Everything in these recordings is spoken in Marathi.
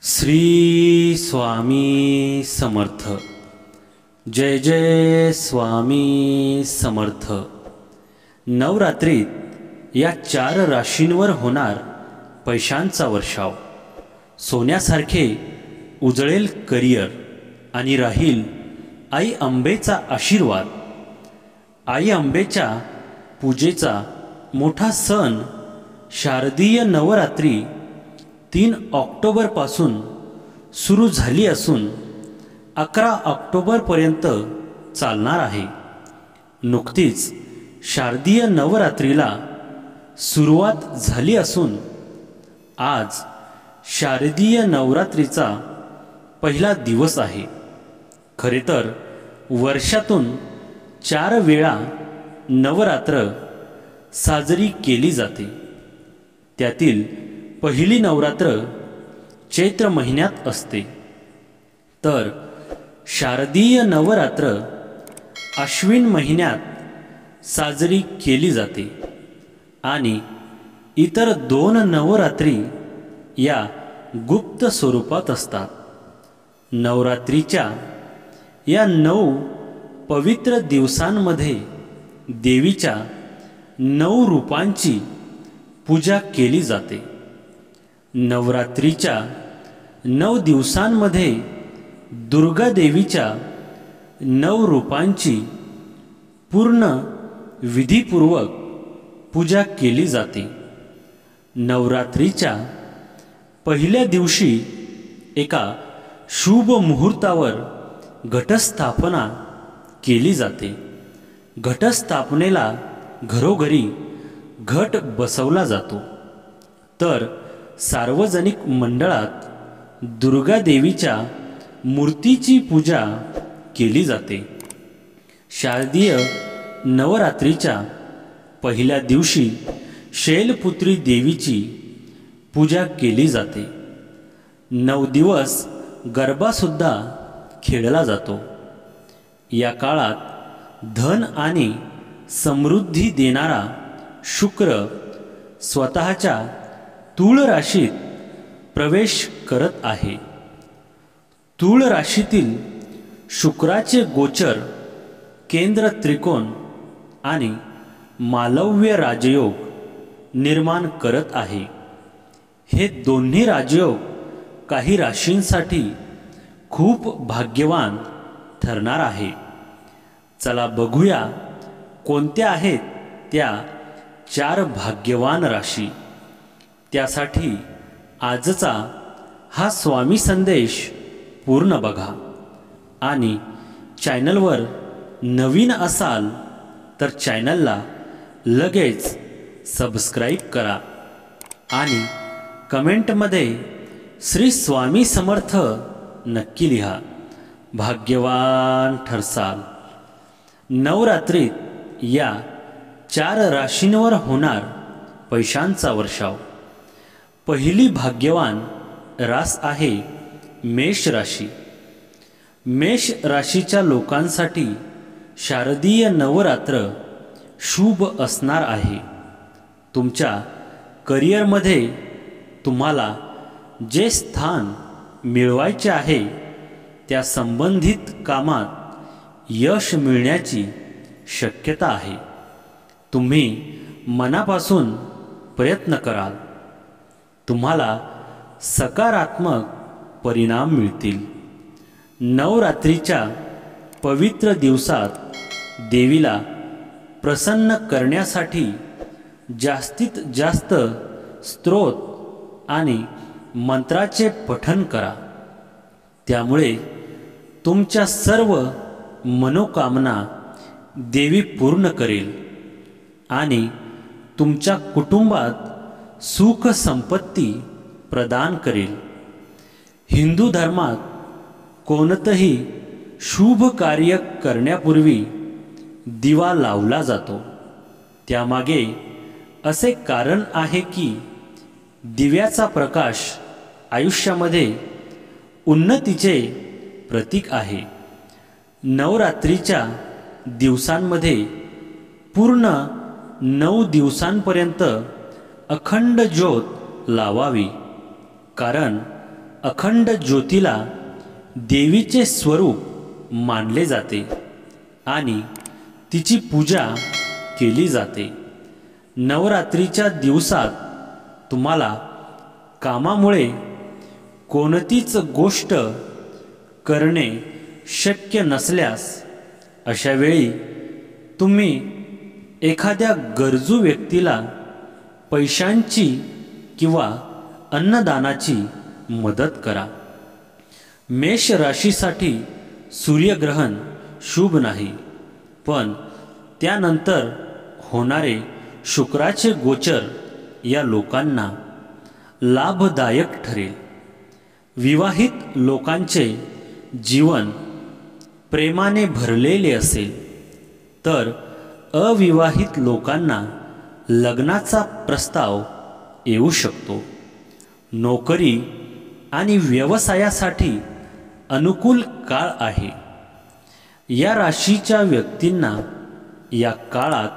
श्री स्वामी समर्थ। जय जय स्वामी समर्थ। नवरात्रीत या 4 राशींवर होणार पैशांचा वर्षाव, सोन्यासारखे उजळेल करिअर आणि राहील आई अंबेचा आशीर्वाद। आई अंबेच्या पूजेचा मोठा सण शारदीय नवरात्री 3 ऑक्टोबरपासून सुरू झाली असून 11 ऑक्टोबरपर्यंत चालणार आहे। नुकतीच शारदीय नवरात्रीला सुरुवात झाली असून आज शारदीय नवरात्रीचा पहिला दिवस आहे। खरे तर वर्षातून 4 वेळा नवरात्र साजरी केली जाते। त्यातील पहिली नवरात्र चैत्र महिन्यात असते, तर शारदीय नवरात्र अश्विन महिन्यात साजरी केली जाते आणि इतर 2 नवरात्री या गुप्त स्वरूपात असतात। नवरात्रीच्या या 9 पवित्र दिवसांमध्ये देवीच्या 9 रूपांची पूजा केली जाते। नवरात्रीच्या 9 दिवसांमध्ये दुर्गा देवीच्या 9 रूपांची पूर्ण विधीपूर्वक पूजा केली जाते। नवरात्रीच्या पहिल्या दिवशी एका शुभ मुहूर्तावर घटस्थापना केली जाते। घटस्थापनेला घरोघरी घट बसवला जातो, तर सार्वजनिक मंडळात दुर्गा देवीच्या मूर्तीची पूजा केली जाते। शारदीय नवरात्रीच्या पहिल्या दिवशी शैलपुत्री देवीची पूजा केली जाते। 9 दिवस गरबासुद्धा खेळला जातो। या काळात धन आणि समृद्धी देणारा शुक्र स्वतःच्या तूळ राशीत प्रवेश करत आहे। तूळ राशीतील शुक्राचे गोचर केंद्र त्रिकोण आणि मालव्य राजयोग निर्माण करत आहे। हे दोन्ही राजयोग काही राशींसाठी खूप भाग्यवान ठरणार आहे। चला बघूया कोणत्या आहेत त्या 4 भाग्यवान राशी। त्यासाठी आजचा हा स्वामी संदेश पूर्ण बघा आणि चॅनलवर नवीन असाल तर चॅनलला लगेच सबस्क्राईब करा आणि कमेंटमध्ये श्री स्वामी समर्थ नक्की लिहा, भाग्यवान ठरसाल। नवरात्रीत या 4 राशींवर होणार पैशांचा वर्षाव। पहिली भाग्यवान रास आहे मेष राशी। मेष राशीच्या लोकांसाठी शारदीय नवरात्र शुभ असणार आहे। तुमच्या करिअरमध्ये तुम्हाला जे स्थान मिळवायचे आहे त्या संबंधित कामात यश मिळण्याची शक्यता आहे। तुम्ही मनापासून प्रयत्न कराल, तुम्हाला सकारात्मक परिणाम मिळतील। नवरात्रीच्या पवित्र दिवसात देवीला प्रसन्न करण्यासाठी जास्तीत जास्त स्तोत्र आणि मंत्राचे पठण करा। त्यामुळे तुमच्या सर्व मनोकामना देवी पूर्ण करेल आणि तुमच्या कुटुंबात सुख संपत्ती प्रदान करेल। हिंदू धर्मात कोणतेही शुभ कार्य करण्यापूर्वी दिवा लावला जातो। त्यामागे असे कारण आहे की दिव्याचा प्रकाश आयुष्यामध्ये उन्नतीचे प्रतीक आहे। नवरात्रीच्या दिवसांमध्ये पूर्ण 9 दिवसांपर्यंत अखंड ज्योत लावावी, कारण अखंड ज्योतीला देवीचे स्वरूप मानले जाते आणि तिची पूजा केली जाते. नवरात्रीच्या दिवसात तुम्हाला कामामुळे कोणतीच गोष्ट करणे शक्य नसल्यास अशा वेळी तुम्ही एखाद्या गरजू व्यक्तीला पैशांची किंवा अन्नदानाची मदत करा. मेष राशीसाठी सूर्यग्रहण शुभ नाही, पण त्यानंतर होणारे शुक्राचे गोचर या लोकांना लाभदायक ठरेल. विवाहित लोकांचे जीवन प्रेमाने भरलेले असेल, तर अविवाहित लोकांना लग्नाचा प्रस्ताव येऊ शकतो. नोकरी आणि व्यवसायासाठी अनुकूल काळ आहे. या राशीच्या व्यक्तींना या काळात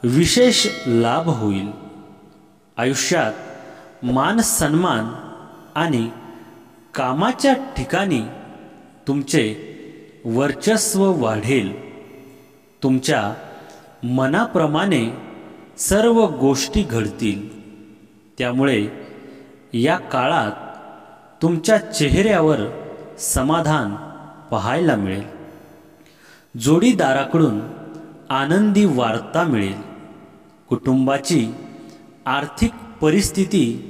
विशेष लाभ होईल. आयुष्यात मान सन्मान आणि कामाच्या ठिकाणी तुमचे वर्चस्व वाढेल. तुमच्या मनाप्रमाणे सर्व गोष्टी घडतील. त्यामुळे या काळात तुमच्या चेहऱ्यावर समाधान पाहायला मिळेल. जोडीदाराकडून आनंदी वार्ता मिळेल. कुटुंबाची आर्थिक परिस्थिती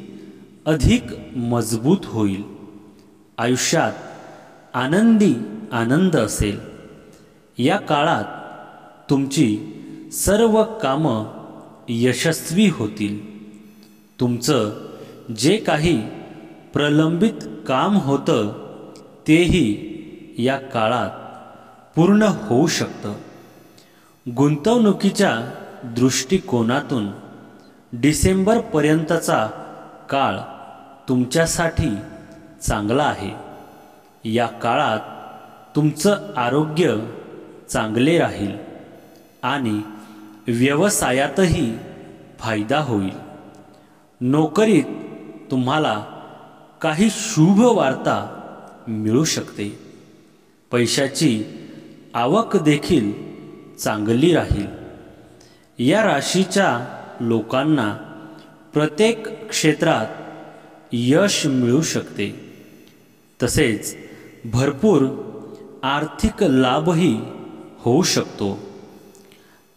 अधिक मजबूत होईल. आयुष्यात आनंदी आनंद असेल. या काळात तुमची सर्व कामं यशस्वी होतील. तुमचं जे काही प्रलंबित काम होतं तेही या काळात पूर्ण होऊ शकतं. गुंतवणुकीच्या दृष्टिकोनातून डिसेंबरपर्यंतचा काळ तुमच्यासाठी चांगला आहे. या काळात तुमचं आरोग्य चांगले राहील आणि व्यवसायातही फायदा होईल. नोकरीत तुम्हाला काही शुभ वार्ता मिळू शकते. पैशाची आवक देखील चांगली राहील. या राशीच्या लोकांना प्रत्येक क्षेत्रात यश मिळू शकते. तसेच भरपूर आर्थिक लाभही होऊ शकतो.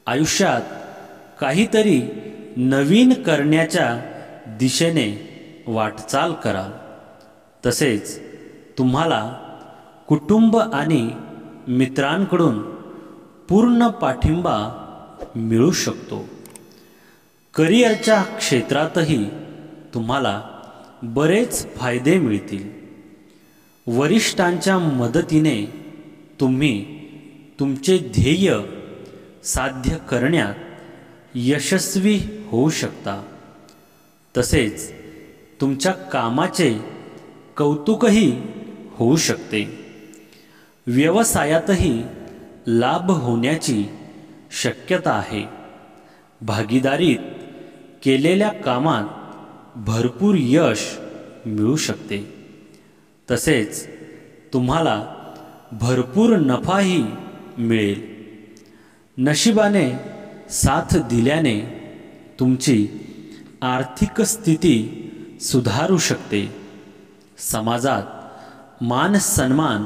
आयुष्यात काहीतरी नवीन करण्याच्या दिशेने वाटचाल करा. तसेच तुम्हाला कुटुंब आणि मित्रांकडून पूर्ण पाठिंबा मिळू शकतो. करिअरच्या क्षेत्रातही तुम्हाला बरेच फायदे मिळतील. वरिष्ठांच्या मदतीने तुम्ही तुमचे ध्येय साध्य करण्यात यशस्वी होऊ शकता. तसेच तुमच्या कामाचे कौतुकही होऊ शकते. व्यवसायातही लाभ होण्याची शक्यता आहे. भागीदारीत केलेल्या कामात भरपूर यश मिळू शकते. तसेच तुम्हाला भरपूर नफाही मिळेल. नशिबाने साथ दिल्याने तुमची आर्थिक स्थिती सुधारू शकते. समाजात मान सन्मान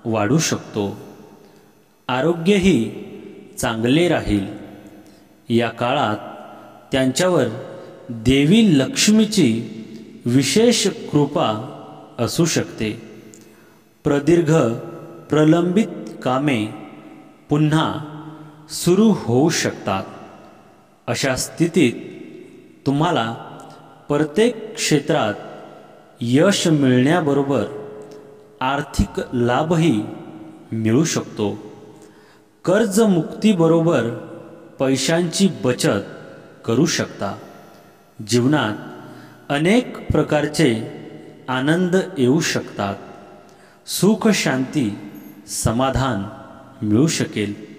वाढू शकतो. आरोग्यही चांगले राहील. या काळात त्यांच्यावर देवी लक्ष्मीची विशेष कृपा असू शकते. प्रदीर्घ प्रलंबित कामे पुन्हा सुरू होऊ शकतात. अशा स्थितीत तुम्हाला प्रत्येक क्षेत्रात यश मिळण्याबरोबर आर्थिक लाभही मिळू शकतो. कर्जमुक्तीबरोबर पैशांची बचत करू शकता. जीवनात अनेक प्रकारचे आनंद येऊ शकतात. सुख शांती समाधान मिळू शकेल.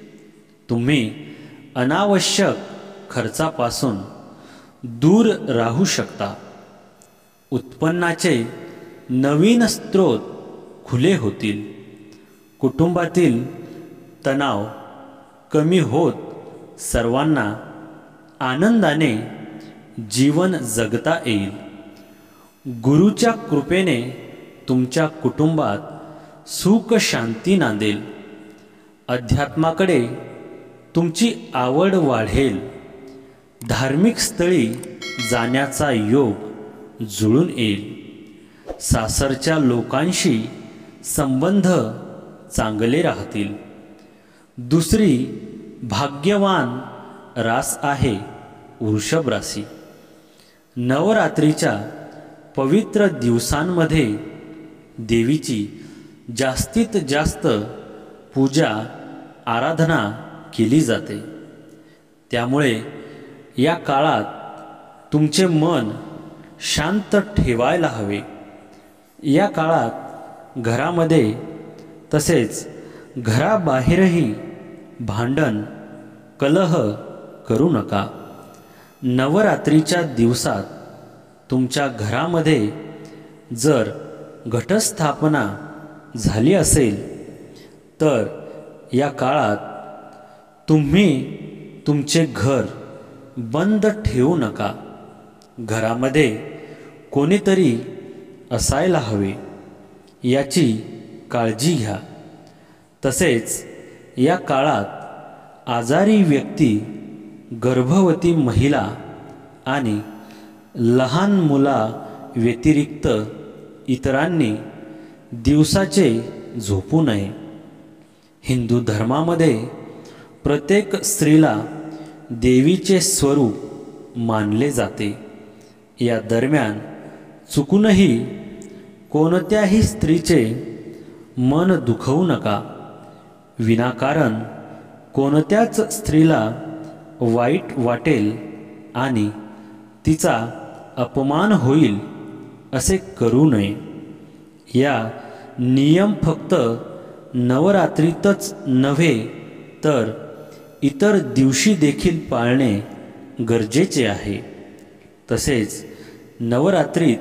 तुम्ही अनावश्यक खर्चापासून दूर राहू शकता. उत्पन्नाचे नवीन स्रोत खुले होतील. कुटुंबातील तणाव कमी होत सर्वांना आनंदाने जीवन जगता येईल. गुरुच्या कृपेने तुमच्या कुटुंबात सुख शांती नांदेल. अध्यात्माकडे तुमची आवड वाढेल. धार्मिक स्थळी जाण्याचा योग जुळून येईल. सासरच्या लोकांशी संबंध चांगले राहतील. दुसरी भाग्यवान रास आहे वृषभ राशी. नवरात्रीच्या पवित्र दिवसांमध्ये देवीची जास्तीत जास्त पूजा आराधना केली जाते. त्यामुळे या काळात तुमचे मन शांत ठेवायला हवे. या काळात घरामध्ये तसेच घराबाहेरही भांडण कलह करू नका. नवरात्रीच्या दिवसात तुमच्या घरामध्ये जर घटस्थापना झाली असेल तर या काळात तुम्ही तुमचे घर बंद ठेवू नका. घरामध्ये कोणीतरी असायला हवे याची काळजी घ्या. तसेच या काळात आजारी व्यक्ती, गर्भवती महिला आणि लहान मुला व्यतिरिक्त इतरांनी दिवसाचे झोपू नये. हिंदू धर्मामध्ये प्रत्येक स्त्रीला देवीचे स्वरूप मानले जाते. या दरम्यान चुकूनही कोणत्याही स्त्रीचे मन दुखवू नका. विनाकारण कोणत्याच स्त्रीला वाईट वाटेल आणि तिचा अपमान होईल असे करू नये. या नियम फक्त नवरात्रीतच नव्हे तर इतर दिवशी देखील पाळणे गरजेचे आहे. तसेच नवरात्रीत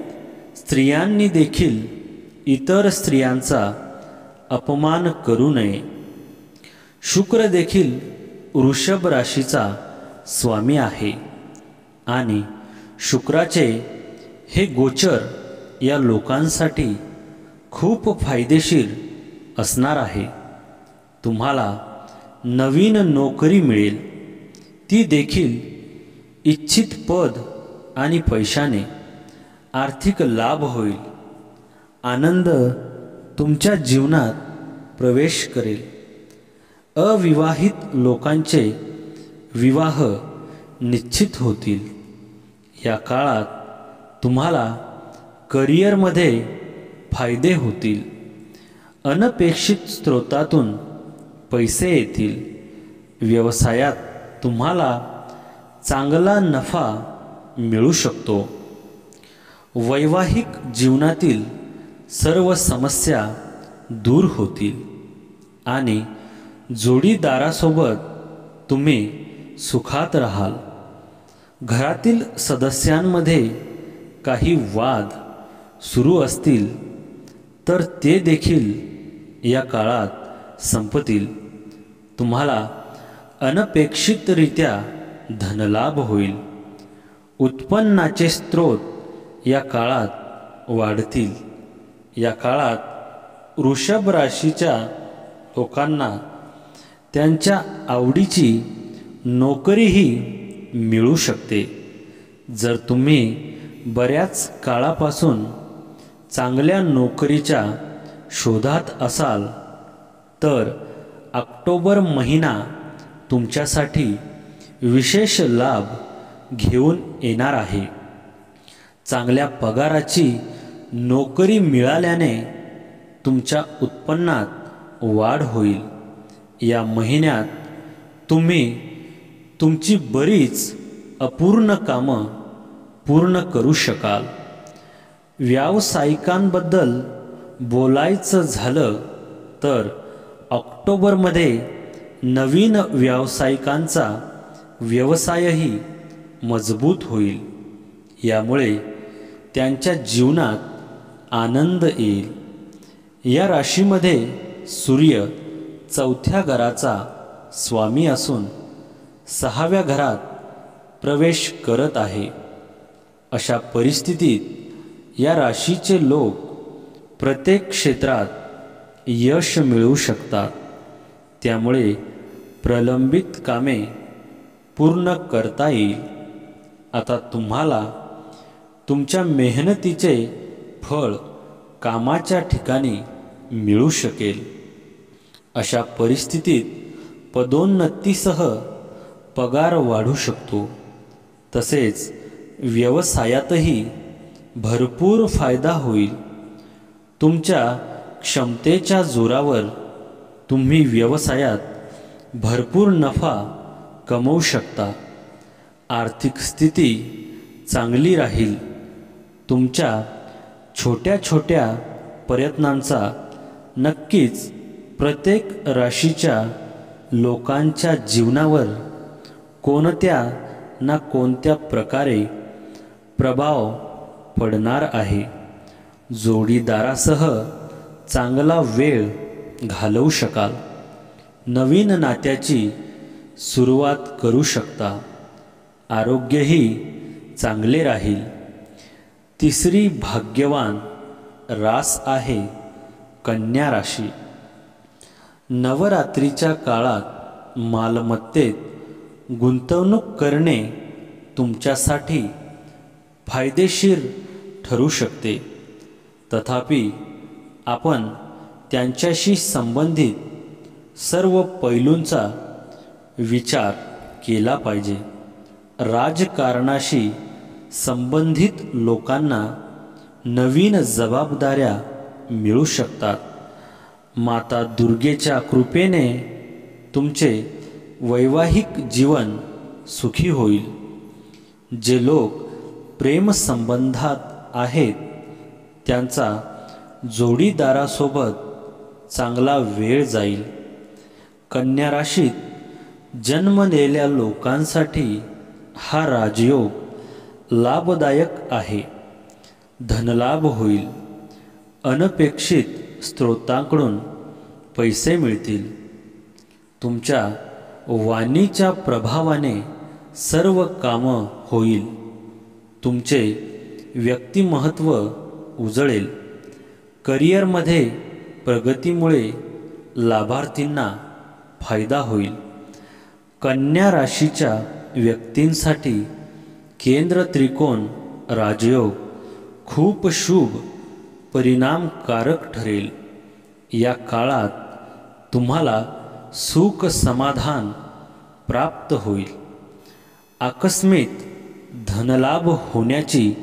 स्त्रियांनी देखील इतर स्त्रियांचा अपमान करू नये. शुक्र देखील वृषभ राशीचा स्वामी आहे आणि शुक्राचे हे गोचर या लोकांसाठी खूप फायदेशीर असणार आहे. तुम्हाला नवीन नोकरी मिळेल. ती देखील इच्छित पद आणि पैशाने आर्थिक लाभ होईल. आनंद तुमच्या जीवनात प्रवेश करेल. अविवाहित लोकांचे विवाह निश्चित होतील. या काळात तुम्हाला करिअरमध्ये फायदे होतील. अनपेक्षित स्रोतातून पैसे येतील. व्यवसायात तुम्हाला चांगला नफा मिळू शकतो. वैवाहिक जीवनातील सर्व समस्या दूर होतील आणि जोडीदारासोबत तुम्ही सुखात राहाल. घरातील सदस्यांमध्ये काही वाद सुरू असतील तर ते देखील या काळात संपतील. तुम्हाला अनपेक्षितरित्या धनलाभ होईल. उत्पन्नाचे स्रोत या काळात वाढतील. या काळात वृषभ राशीच्या लोकांना त्यांच्या आवडीची नोकरीही मिळू शकते. जर तुम्ही बऱ्याच काळापासून चांगल्या नोकरीच्या शोधात असाल तर ऑक्टोबर महिना तुमच्यासाठी विशेष लाभ घेऊन येणार आहे. चांगल्या पगाराची नोकरी मिळाल्याने तुमच्या उत्पन्नात वाढ होईल. या महिन्यात तुम्ही तुमची बरीच अपूर्ण कामं पूर्ण करू शकाल. व्यावसायिकांबद्दल बोलायचं झालं तर ऑक्टोबरमध्ये नवीन व्यावसायिकांचा व्यवसायही मजबूत होईल. यामुळे त्यांच्या जीवनात आनंद येईल. या राशीमध्ये सूर्य 4थ्या घराचा स्वामी असून 6व्या घरात प्रवेश करत आहे. अशा परिस्थितीत या राशीचे लोक प्रत्येक क्षेत्रात यश मिळवू शकतात. त्यामुळे प्रलंबित कामे पूर्ण करता येईल. आता तुम्हाला तुमच्या मेहनतीचे फळ कामाच्या ठिकाणी मिळू शकेल. अशा परिस्थितीत पदोन्नतीसह पगार वाढू शकतो. तसेच व्यवसायातही भरपूर फायदा होईल. तुमच्या क्षमतेच्या जोरावर तुम्ही व्यवसायात भरपूर नफा कमवू शकता. आर्थिक स्थिती चांगली राहील. तुमच्या छोट्या छोट्या प्रयत्नांचा नक्कीच प्रत्येक राशीच्या लोकांच्या जीवनावर कोणत्या ना कोणत्या प्रकारे प्रभाव पडणार आहे. जोडीदारासह चांगला वेळ घालवू शकाल. नवीन नात्याची सुरुवात करू शकता. आरोग्यही चांगले राहील. तिसरी भाग्यवान रास आहे कन्या राशी. नवरात्रीच्या काळात मालमत्तेत गुंतवणूक करणे तुमच्यासाठी फायदेशीर ठरू शकते. तथापि आपण त्यांच्याशी संबंधित सर्व पैलूंचा विचार केला पाहिजे. राजकारणाशी संबंधित लोकांना नवीन जबाबदाऱ्या मिळू शकतात. माता दुर्गेच्या कृपेने तुमचे वैवाहिक जीवन सुखी होईल. जे लोक प्रेमसंबंधात आहेत त्यांचा जोडीदारासोबत चांगला वेळ जाईल. कन्या राशीत जन्मलेल्या लोकांसाठी हा राजयोग लाभदायक आहे. धनलाभ होईल. अनपेक्षित स्रोतांकडून पैसे मिळतील. तुमच्या वाणीच्या प्रभावाने सर्व कामं होईल. तुमचे व्यक्तिमत्व उजळेल. करिअरमध्ये प्रगतीमुळे लाभार्थींना फायदा होईल. कन्या राशीच्या व्यक्तींसाठी केंद्र त्रिकोण राजयोग खूप शुभ परिणामकारक ठरेल. या काळात तुम्हाला सुख समाधान प्राप्त होईल. आकस्मिक धनलाभ होण्याची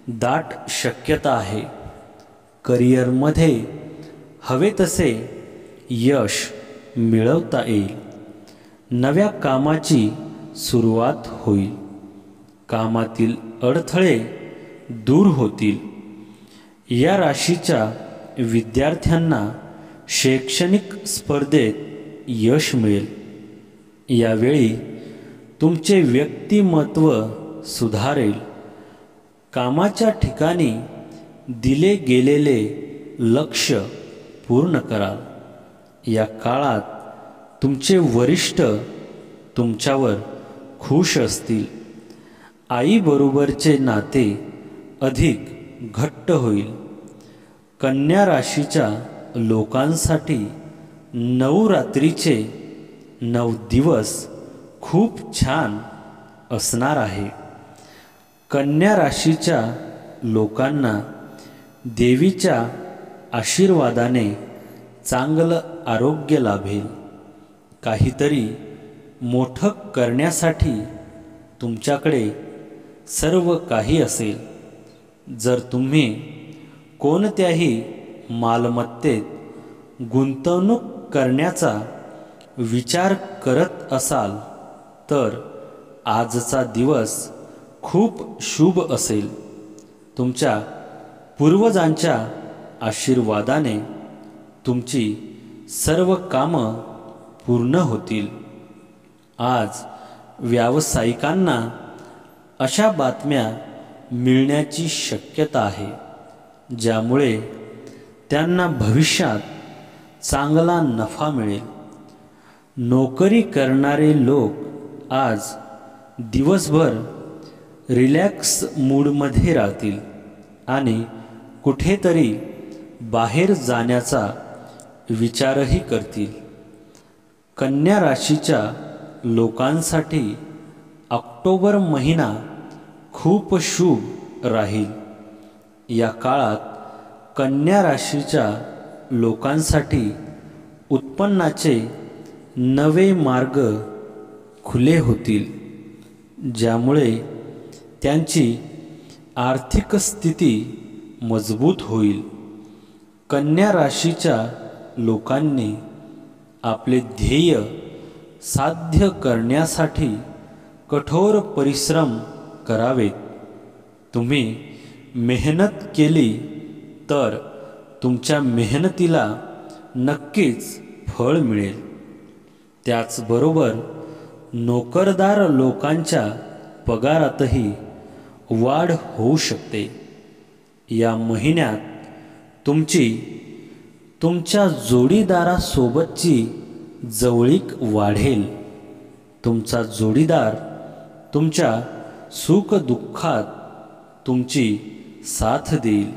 दाट शक्यता आहे. करिअरमध्ये हवे तसे यश मिळवता येईल. नव्या कामाची सुरुवात होईल. कामातील अडथळे दूर होतील. या राशीच्या विद्यार्थ्यांना शैक्षणिक स्पर्धेत यश मिळेल. यावेळी तुमचे व्यक्तिमत्व सुधारेल. कामाच्या ठिकाणी दिले गेलेले लक्ष्य पूर्ण कराल. या काळात तुमचे वरिष्ठ तुमच्यावर खुश असतील. आईबरोबरचे नाते अधिक घट्ट होईल. कन्या राशीच्या लोकांसाठी नवरात्रीचे 9 दिवस खूप छान असणार आहे. कन्या राशीच्या लोकांना देवीच्या आशीर्वादाने चांगलं आरोग्य लाभेल. काहीतरी मोठं करण्यासाठी तुमच्याकडे सर्व काही असेल. जर तुम्ही कोणत्याही मालमत्तेत गुंतवणूक करण्याचा विचार करत असाल तर आजचा दिवस खूप शुभ असेल. तुमच्या पूर्वजांच्या आशीर्वादाने तुमची सर्व कामं पूर्ण होतील. आज व्यावसायिकांना अशा बातम्या मिळण्याची शक्यता आहे ज्यामुळे त्यांना भविष्यात चांगला नफा मिळेल. नोकरी करणारे लोक आज दिवसभर रिलॅक्स मूडमध्ये राहतील आणि कुठेतरी बाहेर जाण्याचा विचारही करतील. कन्या राशीच्या लोकांसाठी ऑक्टोबर महिना खूप शुभ राहील. या काळात कन्या राशीच्या लोकांसाठी उत्पन्नाचे नवे मार्ग खुले होतील, ज्यामुळे त्यांची आर्थिक स्थिती मजबूत होईल. कन्या राशीच्या लोकांनी आपले ध्येय साध्य करण्यासाठी कठोर परिश्रम करावेत. तुम्ही मेहनत केली तर तुमच्या मेहनतीला नक्कीच फळ मिळेल. त्याचबरोबर नोकरदार लोकांच्या पगारातही वाढ होऊ शकते. या महिन्यात तुमच्या जोडीदारासोबतची जवळीक वाढेल. तुमचा जोडीदार तुमच्या सुखदुःखात तुमची साथ देईल.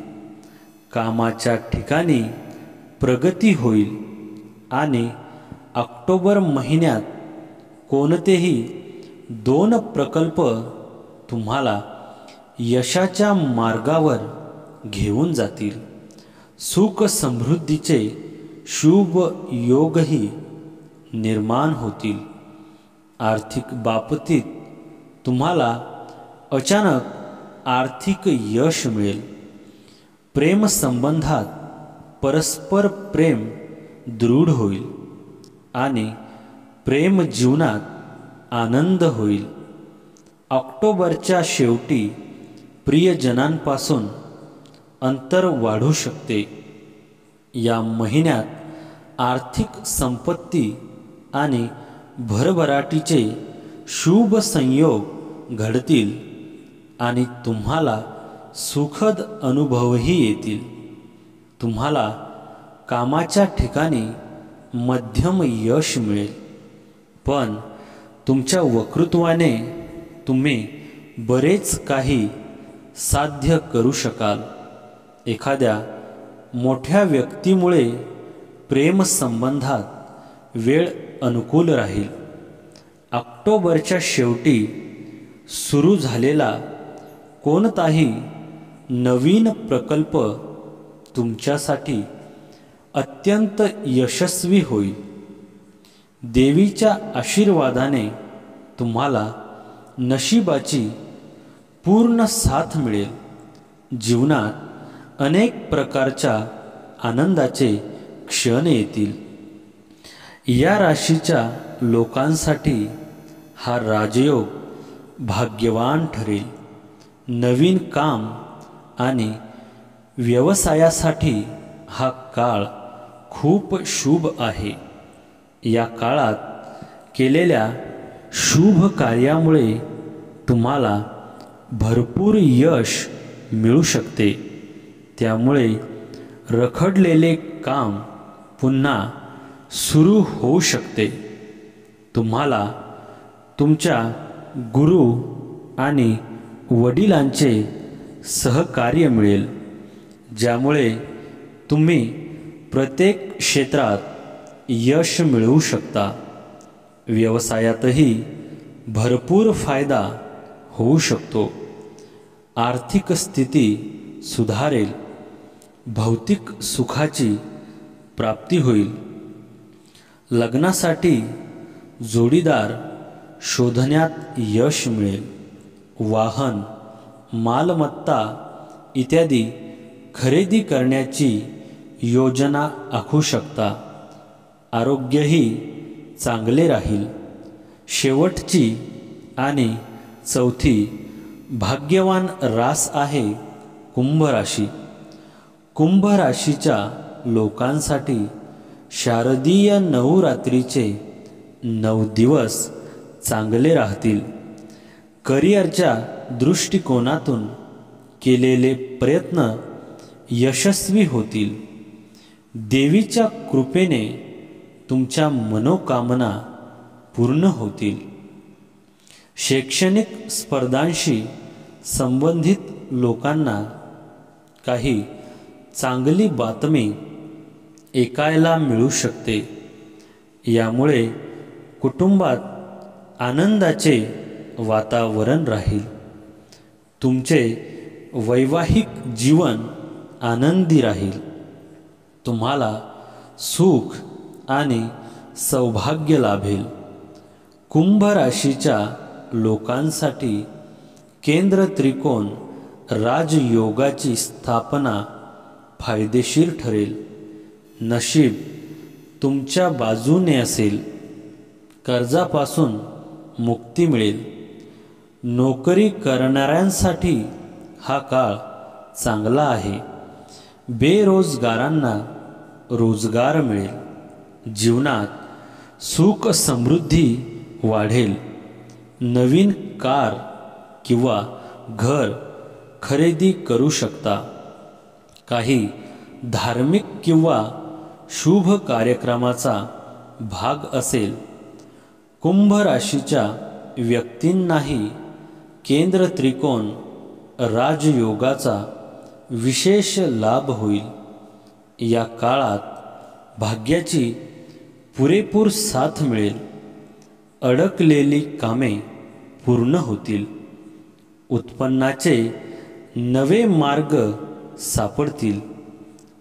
कामाच्या ठिकाणी प्रगती होईल आणि ऑक्टोबर महिन्यात कोणतेही 2 प्रकल्प तुम्हाला यशाच्या मार्गावर घेऊन जातील. सुख समृद्धीचे शुभ योगही निर्माण होतील. आर्थिक बाबतीत तुम्हाला अचानक आर्थिक यश मिळेल. प्रेम संबंधात परस्पर प्रेम दृढ होईल आणि प्रेम जीवनात आनंद होईल. ऑक्टोबरच्या शेवटी प्रियजनांपासून अंतर वाढू शकते. या महिन्यात आर्थिक संपत्ती आणि भरभराटीचे शुभ संयोग घडतील आणि तुम्हाला सुखद अनुभवही येतील. तुम्हाला कामाच्या ठिकाणी मध्यम यश मिळेल, पण तुमच्या वक्तृत्वाने तुम्ही बरेच काही साध्य करू शकाल. एखाद्या मोठ्या व्यक्तीमुळे प्रेमसंबंधात वेळ अनुकूल राहील. ऑक्टोबरच्या शेवटी सुरू झालेला कोणताही नवीन प्रकल्प तुमच्यासाठी अत्यंत यशस्वी होईल. देवीच्या आशीर्वादाने तुम्हाला नशिबाची पूर्ण साथ मिळेल. जीवनात अनेक प्रकारच्या आनंदाचे क्षण येतील. या राशीच्या लोकांसाठी हा राजयोग भाग्यवान ठरेल. नवीन काम आणि व्यवसायासाठी हा काळ खूप शुभ आहे. या काळात केलेल्या शुभ कार्यामुळे तुम्हाला भरपूर यश मिळू शकते. त्यामुळे रखडलेले काम पुन्हा सुरू होऊ शकते. तुम्हाला तुमच्या गुरु आणि वडिलांचे सहकार्य मिळेल, ज्यामुळे तुम्ही प्रत्येक क्षेत्रात यश मिळवू शकता. व्यवसायातही भरपूर फायदा होऊ शकतो. आर्थिक स्थिती सुधारेल. भौतिक सुखाची प्राप्ती होईल. लग्नासाठी जोडीदार शोधण्यात यश मिळेल. वाहन, मालमत्ता इत्यादी खरेदी करण्याची योजना आखू शकता. आरोग्यही चांगले राहील. शेवटची आणि चौथी भाग्यवान रास आहे कुंभ राशी. कुंभ राशीच्या लोकांसाठी शारदीय नवरात्रीचे 9 दिवस चांगले राहतील. करिअरच्या दृष्टिकोनातून केलेले प्रयत्न यशस्वी होतील. देवीच्या कृपेने तुमच्या मनोकामना पूर्ण होतील. शैक्षणिक स्पर्धांशी संबंधित लोकांना काही चांगली बातमी ऐकायला मिळू शकते. यामुळे कुटुंबात आनंदाचे वातावरण राहील. तुमचे वैवाहिक जीवन आनंदी राहील. तुम्हाला सुख आणि सौभाग्य लाभेल. कुंभ राशीच्या लोकांसाठी केंद्र त्रिकोण राजयोगाची स्थापना फायदेशीर ठरेल. नशीब तुमच्या बाजूने असेल. कर्जापासून मुक्ती मिळेल. नोकरी करणाऱ्यांसाठी हा काळ चांगला आहे. बेरोजगारांना रोजगार मिळेल. जीवनात सुख समृद्धी वाढेल. नवीन कार किंवा घर खरेदी करू शकता. काही धार्मिक किंवा शुभ कार्यक्रमाचा भाग असेल. कुंभ राशीच्या व्यक्तींनाही केंद्र त्रिकोण राजयोगाचा विशेष लाभ होईल. या काळात भाग्याची पुरेपूर साथ मिळेल. अडकलेली कामे पूर्ण होतील. उत्पन्नाचे नवे मार्ग सापडतील.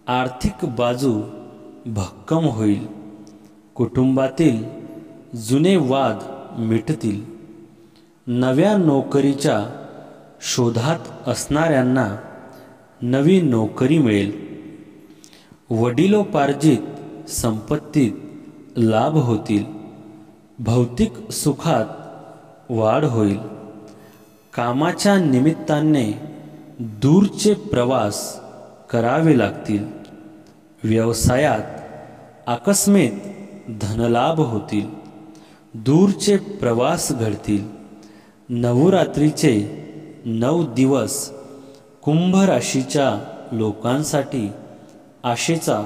आर्थिक बाजू भक्कम होईल. कुटुंबातील जुने वाद मिटतील. नव्या नोकरीच्या शोधात असणाऱ्यांना नवी नोकरी मिळेल. वडिलोपार्जित संपत्तीत लाभ होतील. भौतिक सुखात वाढ होईल. कामाच्या निमित्ताने दूरचे प्रवास करावे लागतील. व्यवसायात आकस्मिक धनलाभ होतील. दूरचे प्रवास घडतील. नवरात्रीचे 9 दिवस कुंभ राशीच्या लोकांसाठी आशेचा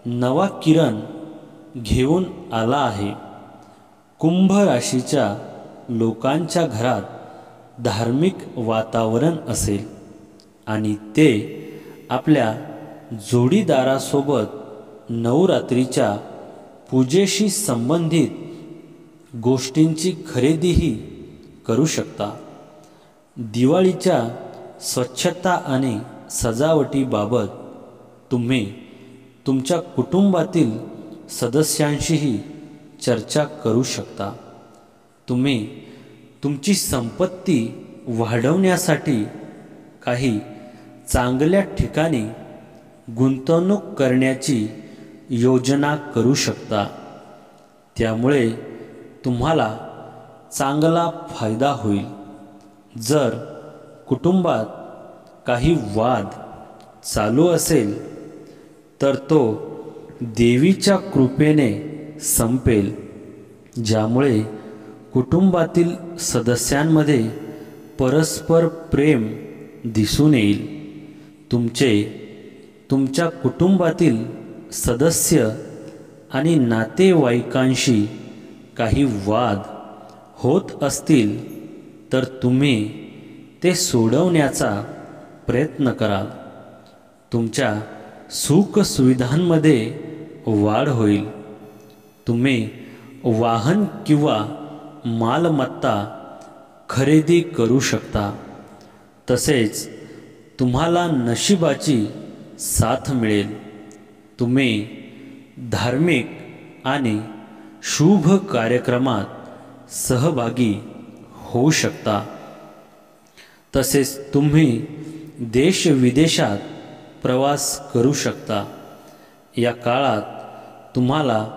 नवा किरण घेऊन आला आहे. कुंभ राशीच्या लोकांच्या घरात धार्मिक वातावरण असेल आणि ते आपल्या जोडीदारासोबत नवरात्रीच्या पूजेशी संबंधित गोष्टींची खरेदीही करू शकता. दिवाळीच्या स्वच्छता आणि सजावटीबाबत तुम्ही तुमच्या कुटुंबातील सदस्यांशीही चर्चा करू शकता. तुम्ही तुमची संपत्ती वाढवण्यासाठी काही चांगल्या ठिकाणी गुंतवणूक करण्याची योजना करू शकता. त्यामुळे तुम्हाला चांगला फायदा होईल. जर कुटुंबात काही वाद चालू असेल तर तो देवीच्या कृपेने संपेल, ज्यामुळे कुटुंबातील सदस्यांमध्ये परस्पर प्रेम दिसून येईल. तुमच्या कुटुंबातील सदस्य आणि नातेवाईकांशी काही वाद होत असतील तर तुम्ही ते सोडवण्याचा प्रयत्न कराल. तुमच्या सुखसुविधांमध्ये वाढ होईल. तुम्ही वाहन किंवा मालमत्ता खरेदी करू शकता. तसेच तुम्हाला नशिबाची साथ मिळेल. तुम्ही धार्मिक आणि शुभ कार्यक्रमात सहभागी होऊ शकता. तसेच तुम्ही देशविदेशात प्रवास करू शकता. या काळात तुम्हाला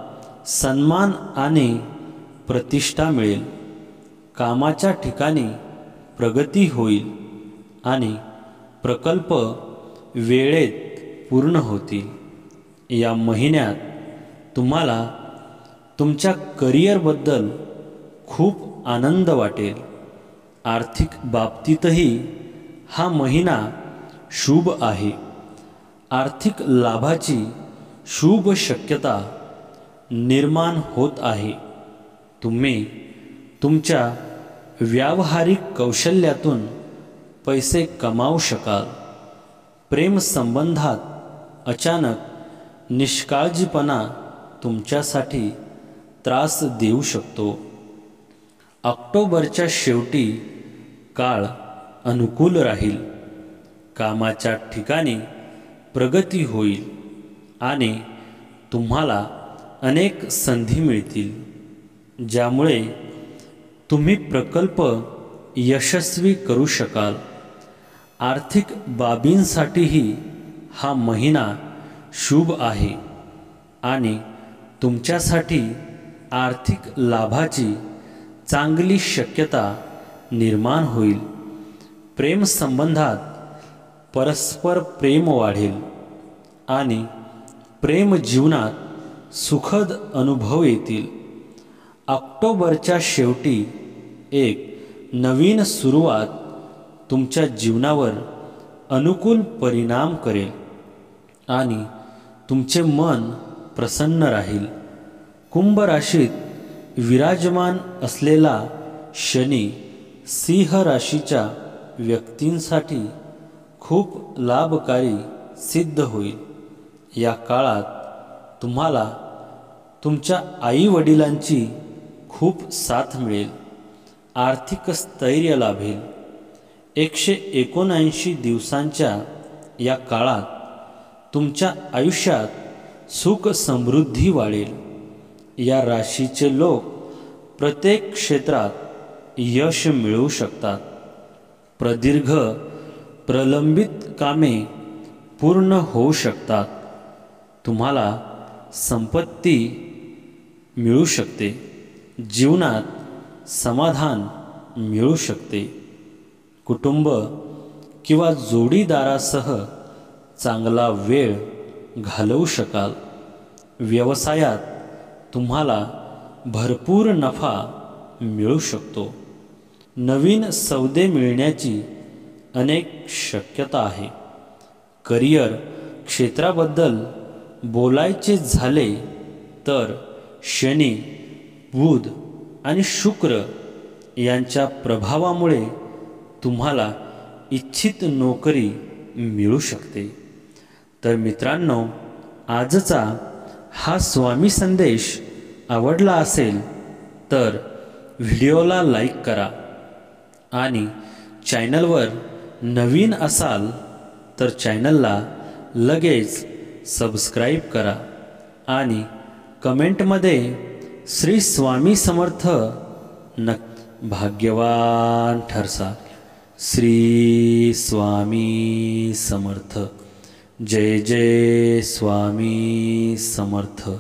सन्मान आणि प्रतिष्ठा मिळेल. कामाच्या ठिकाणी प्रगती होईल आणि प्रकल्प वेळेत पूर्ण होतील. या महिन्यात तुम्हाला तुमच्या करिअरबद्दल खूप आनंद वाटेल. आर्थिक बाबतीतही हा महिना शुभ आहे. आर्थिक लाभाची शुभ शक्यता निर्माण होत आहे. तुम्ही तुमच्या व्यावहारिक कौशल्यातून पैसे कमावू शकाल. प्रेम संबंधात अचानक निष्काळजीपणा तुमच्यासाठी त्रास देऊ शकतो. ऑक्टोबरच्या शेवटी काळ अनुकूल राहील. कामाच्या ठिकाणी प्रगती होईल आणि तुम्हाला अनेक संधी मिळतील, ज्यामुळे तुम्ही प्रकल्प यशस्वी करू शकाल. आर्थिक बाबींसाठीही हा महिना शुभ आहे आणि तुमच्यासाठी आर्थिक लाभाची चांगली शक्यता निर्माण होईल. प्रेमसंबंधात परस्पर प्रेम वाढेल आणि प्रेम जीवनात सुखद अनुभव येतील. ऑक्टोबरच्या शेवटी एक नवीन सुरुवात तुमच्या जीवनावर अनुकूल परिणाम करेल आणि तुमचे मन प्रसन्न राहील. कुंभ राशीत विराजमान असलेला शनी सिंह राशीच्या व्यक्तींसाठी खूप लाभकारी सिद्ध होईल. या काळात तुम्हाला तुमच्या आईवडिलांची खूप साथ मिळेल. आर्थिक स्थैर्य लाभेल. 179 दिवसांच्या या काळात तुमच्या आयुष्यात सुख समृद्धी वाढेल. या राशीचे लोक प्रत्येक क्षेत्रात यश मिळवू शकतात. प्रदीर्घ प्रलंबित कामे पूर्ण होऊ शकतात. तुम्हाला संपत्ती मिळू शकते. जीवनात समाधान मिळू शकते. कुटुंब किंवा जोडीदारासह चांगला वेळ घालवू शकाल. व्यवसायात तुम्हाला भरपूर नफा मिळू शकतो. नवीन सौदे मिळण्याची अनेक शक्यता आहे. करिअर क्षेत्राबद्दल बोलायचे झाले तर शनी, बुध आणि शुक्र यांच्या प्रभावामुळे तुम्हाला इच्छित नोकरी मिळू शकते. तर मित्रांनो, आजचा हा स्वामी संदेश आवडला असेल तर व्हिडिओला लाईक करा आणि चॅनलवर नवीन असाल तर चॅनलला लगेच सबस्क्राईब करा आणि कमेंटमध्ये श्री स्वामी समर्थ भाग्यवान ठरसा. श्री स्वामी समर्थ. जय जय स्वामी समर्थ.